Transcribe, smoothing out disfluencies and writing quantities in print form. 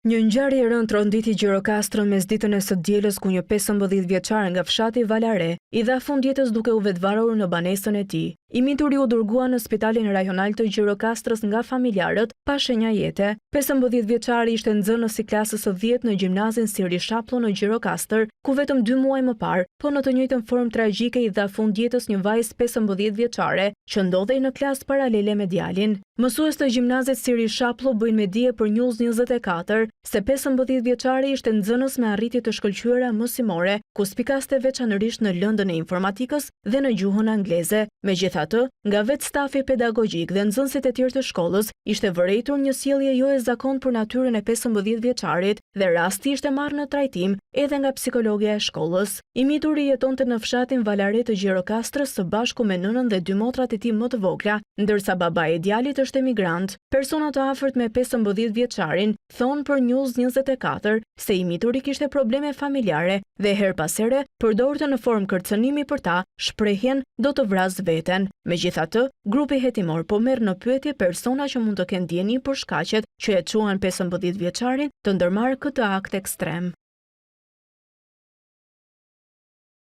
Një ngjarje e rëndë tronditi Gjirokastrën mesditën e së dielës ku një 15 vjeçar nga fshati Valare i dha fund jetës duke u vetvarur në banesën e tij. I mituri u dërgua në spitalin rajonal të Gjirokastrës nga familjarët pa shenja jete. 15 vjeçari ishte nxënës i klasës së 10 në gjimnazin Siri Shapullo në Gjirokastër, ku vetëm 2 muaj më parë, po në të njëjtën formë tragjike i dha fund jetës një vajzë 15 vjeçare që ndodhej në klasë paralele me djalin. Mësues të gjimnazit Siri Shapullo bëjnë me dije për News 24 se 15 vjeçari ishte nxënës me arritje të shkëlqyera mësimore, ku spikaste veçanërisht në lëndën e informatikës dhe në gjuhën angleze. Megjithatë, nga vetë stafi pedagogjik dhe nxënësit e tjerë të shkollës, ishte vërejtur një sjellje jo e zakontë për natyrën e 15 vjeçarit dhe rasti ishte marrë në trajtim edhe nga psikologja e shkollës. I mituri jetonte në fshatin Valare të Gjirokastrës së bashku me nënën dhe 2 motrat e tij më të vogla, ndërsa babai i djalit është emigrant. Persona të afërt me 15 vjeçarin thonë për News 24 se i mituri kishte probleme familjare dhe her pas here përdorte në formë kërcënimi për ta shprehjen do të vras veten. Megjithatë, grupi hetimor po merr në pyetje persona që mund të kenë dieni për shkaqet që e çuan 15 vjeçarin të ndërmarrë këtë akt ekstrem.